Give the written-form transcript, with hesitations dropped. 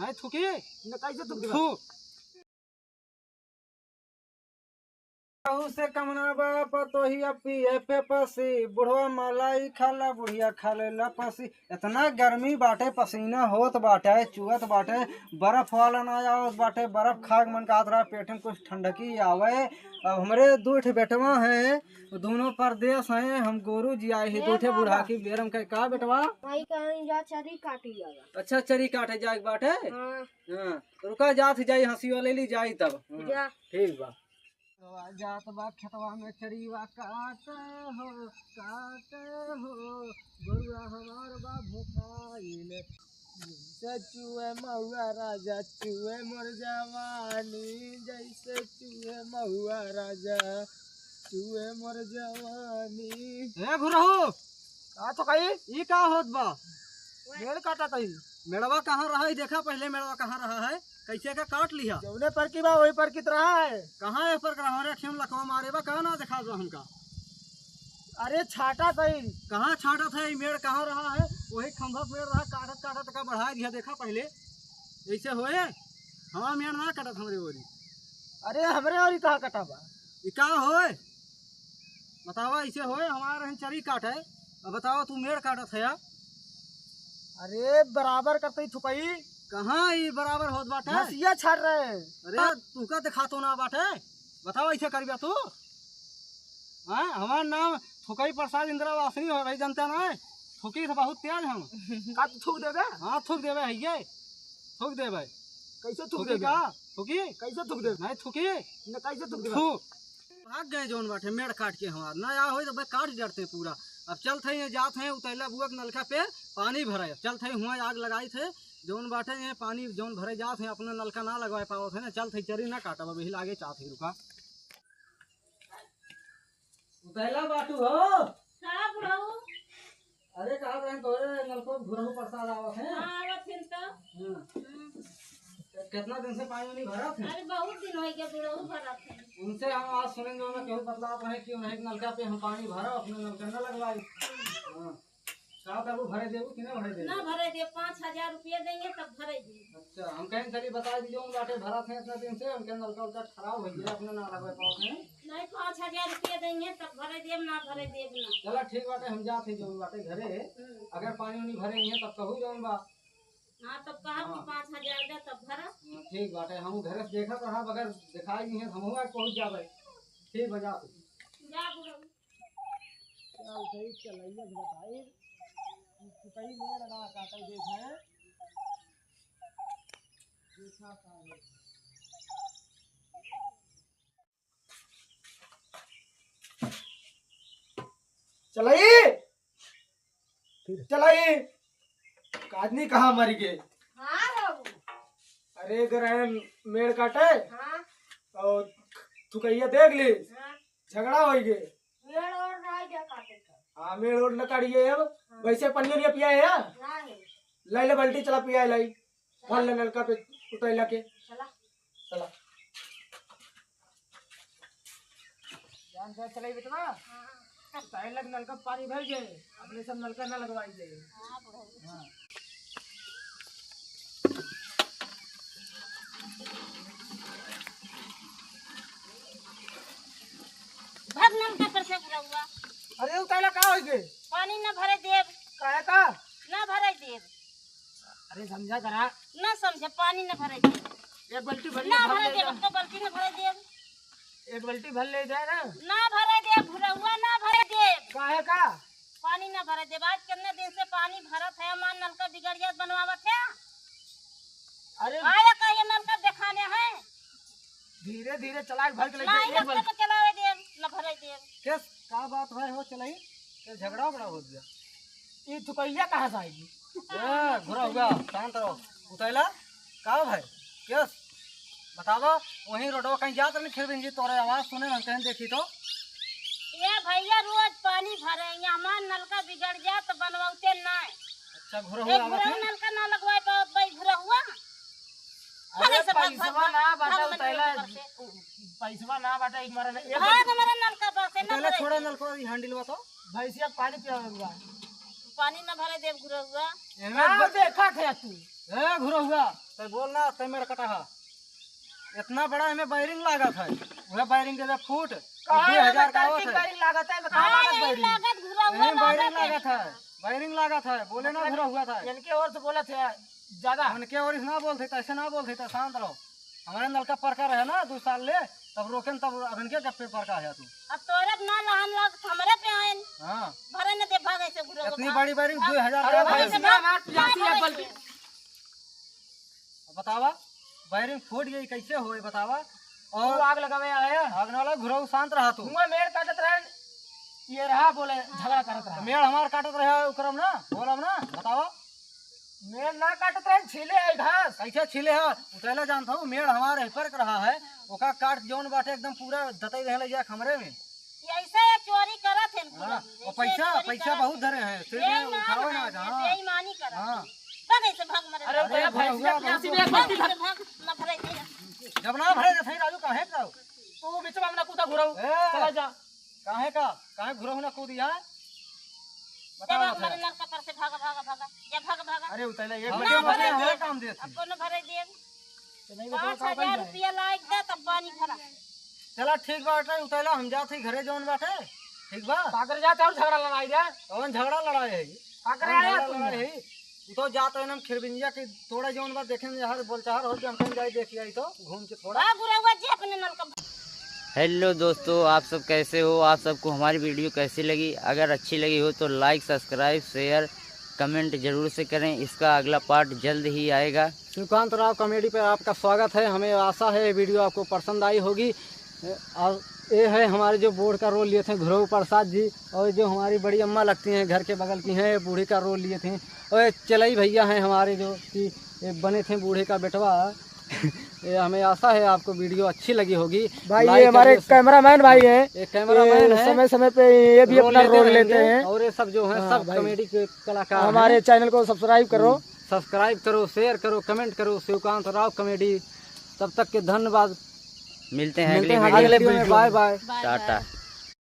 नहीं थूकी न कैसे तुम थू से कमना बाप तो ही अपी है पे पसी बुढ़वा मलाई खाला बुढ़िया खा लेला पसी। इतना गर्मी बाटे पसीना होत बाटे चुहत बाटे बर्फ वाला ना आवत बाटे बर्फ खाग मन का रहा पेट में कुछ ठंडकी आवे। अब हमारे दूठ बेटवा हैं दोनों परदेश हैं हम गोरू जी आए हैं दूठे बुढ़ा की बेरम का बेटवा भाई कहीं जा चरी काटी जाएगा। अच्छा चरी काटे जाए बाटे। हाँ हाँ रुका जात जाई हंसी वाले ली जाई तब जा ठीक बा जात बा खेतवा में चरीवा काटे हो बरुआ हमार बा भूखाइल चुए महुआ राजा चुए मोर जवानी जैसे चुए महुआ राजा चुए मोर जवानी। ए घुरहु का तो कही ई का होत बा मेड़ काटा तई मेड़वा कहाँ रहा है देखा पहले मेड़वा कहाँ रहा है कैसे का काट लिया जौने पर की बा वही पर की रहा है कहाँ है पर हमारे खेम लखवा मारे बा कहाँ ना दिखा दो हमका। अरे छाटा तई कहाँ छाटा था मेड़ कहाँ रहा है वही खंभा पेड़ रहा काटत काटत का बढ़ा दिया देखा पहले ऐसे होए हमारा मेड़ ना काटत हमरे ओरी। अरे हमरे ओरी कहाँ कटा बा ई का होए बतावा ऐसे होए हमारा रही चरी काटे अब बताओ तू मेड़ काटत है। अरे बराबर करते थुकई कहाँ ये बराबर होत बाटे हसिया छाड़ रहे। अरे तू का दिखा तो ना बाटे बताओ ऐसे करिया तू। हाँ हमारा नाम थुकई प्रसाद इंदिरा वासनी हो भाई जानते ना थुकी से बहुत तेज हम का थूक देबे। हाँ थूक देबे है ये थूक देबे कैसे थूक देबे का थुकी कैसे थूक देबे नहीं थुकी न कैसे थूक देबे भाग गए जोन बाटे मेड़ काट के हमार ना आ होई तो भाई काट जड़ते पूरा। अब चल थे जात हैं उतैला बुअक नलका पे पानी भरे चल थे हुआ आग लगाई थे जोन बाटे ये पानी जोन भरे जात है अपने नलका ना लगवा पाओ थे ना चल थे चरी ना काटा अब हिल आगे चाहते रुका उतैला बाटू हो अरे कहा रहे तोरे नलको घुरहु प्रसाद आवत है। कितना दिन से पानी नहीं भरा थे। अरे बहुत दिन हो गया बुढ़ऊ भरा थे। उनसे हम आज सुनेंगे उन्हें केहू बतला रहे कि उन्हें एक नलका पे हम पानी भरा अपने नलका न लगवाई। हाँ साहब तब भरे देबू कि ना भरे देबू ना भरे दे 5000 रुपया देंगे तब भरे दे। अच्छा हम कहीं चली बता दीजिए उन बाटे भरा थे इतना दिन से उनके नलका उलका खराब हो गया अपने ना लगवा पाओ थे नहीं 5000 रुपया देंगे तब भरे देब ना भरे देब ना। चला ठीक बाटे हम जाते जोन बाटे घरे अगर पानी उनी भरेंगे तब कहू जोन बा। हाँ तब कहा कि 5000 दे तब भरा। ठीक बाटे हम घर से देखा रहा अगर दिखाई नहीं है हम पहुँच जावे ठीक बजा जा बुढ़ऊ चल सही चलाइए बताइए कहीं मेरा ना काटा देखा है देखा सारे चलाइए चलाइए आदमी कहाँ मर गए। हाँ बाबू अरे ग्रहण मेड़ काटे हाँ और थुकैया देख ली हाँ झगड़ा हो गए। पेड़ और राय जा काटे का हाँ मेड़ ओड़ न काटिए अब वैसे पनिया पिया है या नहीं लाई ले बाल्टी चला पिया लाई भर ले नलका पे उतैला के चला चला जान से चलाई बेटवा टाइल लग नलका पानी भर जाए अपने सब नलका ना लगवाई जाए। हाँ बुढ़ऊ हाँ भर नलका पर से भरा हुआ अरे उतैला का हो गए पानी न भरे देब काहे का न भरे देब अरे समझा करा न समझे पानी न भरे देब एक बाल्टी भर न भरे देब तो बाल्टी न भरे देब एक बाल्टी भर ले जाए ना न भरे देब भुरहुआ न भरे देब काहे का पानी न भरे देब आज कितने दिन से पानी भरत है मान नलका बिगड़ जात बनवावत है। अरे आया कहिए नलका दिखाने हैं धीरे धीरे चला भर के ले नहीं एक नलका तो चलावे देब न भरे देब। किस का बात है हो चलाई तो झगड़ा बड़ा हो गया ये थुकैया कहाँ से आएगी। घुरा हुआ शांत रहो उतैला का भाई किस बतावा वहीं रोडवा कहीं जात नहीं फिर भी तोरे आवाज सुने हम कहीं देखी तो ये भैया रोज पानी भरेंगे हमार नलका बिगड़ जाए तो बनवाते ना। अच्छा घुरा एक हुआ भुरहु नलका ना लगवाए पाओ भाई भुरहुआ अरे पैसवा ना बाटा उतैला पैसवा ना बाटा एक मारा एक हाँ हमारा नलका बस है ना उतैला छोड़ा नल को हैंडल हुआ तो भैंसिया पानी पियावेगा पानी न भरे देव भुरहुआ देखा थे तू ए घुरा हुआ तो बोलना ते मेरा कटा है इतना बड़ा हमें वायरिंग लागत है वह वायरिंग के फूट 2000 का आवत है लागत है हाँ, यही लागत घुरा हुआ वायरिंग लागत है। वायरिंग लागत है बोले ना घुरा हुआ था इनके और से बोला थे ज्यादा उनके और ना बोलते ऐसे ना बोलते शांत रहो हमारे नलका परका रहे ना 2 साल ले तब रोकन तब अब इनके गप्पे परका है तू अब तोरे ना लहन लग हमरे पे आइन हाँ भरे न दे भागे से घुरा इतनी बड़ी वायरिंग 2000 अरे का भाई है। सुना बात जाती है बल्कि बतावा वायरिंग फूट गई कैसे होई बतावा और और आग लगावे आया आग नाला घुराऊ शांत रहा तू हुआ मेड़ काटत रहे ये रहा बोले झगड़ा करत रहा मेड़ हमार काटत रहे उकरम ना बोलम ना बतावा मेड़ ना काटत रहे छीले है घास कैसे छिले है उतैला जानता हूँ मेड़ हमारे पर रहा है ओका काट जौन बाटे एकदम पूरा दतई रहे जा खमरे में ऐसे चोरी करत है पूरा हाँ, और पैसा बहुत धरे हैं सिर में उठाओ ना हाँ बेईमानी करत हाँ भागे से भाग मरे अरे भैया भैंसिया प्यासी में एक बाल्टी भर भाग न भरे दे जब ना भरे थे राजू काहे का तू बीच में अपना कूदा घुराऊ ए! चला जा काहे घुरा होना कूदी है जब हमारे लड़का पर से भागा भागा भागा या भागा भागा अरे उतैला एक ना बटे भरे में दे काम देत अब को न भरे दे नहीं 5000 रुपया लायक दे तब पानी भरा चला ठीक बाटे उतैला हम जात ही घरे जौन बाटे ठीक बा पाकर जाते और झगड़ा लड़ाई दे कौन झगड़ा लड़ाई है पाकर आया तू तू तो जात है ना खिरबिंजिया के थोड़ा जौन बात देखे हर बोलचाहर हो हम कहीं जाए देख आई तो घूम के थोड़ा भाग घुरा हुआ जे अपने नल का हेलो दोस्तों, आप सब कैसे हो? आप सबको हमारी वीडियो कैसी लगी? अगर अच्छी लगी हो तो लाइक, सब्सक्राइब, शेयर, कमेंट जरूर से करें। इसका अगला पार्ट जल्द ही आएगा। श्रीकांत राव कॉमेडी पर आपका स्वागत है। हमें आशा है ये वीडियो आपको पसंद आई होगी। और ये है हमारे जो बोर्ड का रोल लिए थे घुरऊ प्रसाद जी, और जो हमारी बड़ी अम्मा लगती हैं घर के बगल की हैं, बूढ़ी का रोल लिए थे। और ये चलई भैया हैं हमारे जो कि बने थे बूढ़े का बेटवा। ये हमें आशा है आपको वीडियो अच्छी लगी होगी। भाई ये हमारे कैमरामैन भाई हैं, एक कैमरामैन है, समय समय पे ये भी अपना रोल लेते हैं। और ये सब जो है सब कॉमेडी के कलाकार हमारे चैनल को सब्सक्राइब करो, शेयर करो, कमेंट करो। श्रीकांत राव कॉमेडी। तब तक के धन्यवाद। मिलते हैं अगले वीडियो में। Bye bye. टाटा।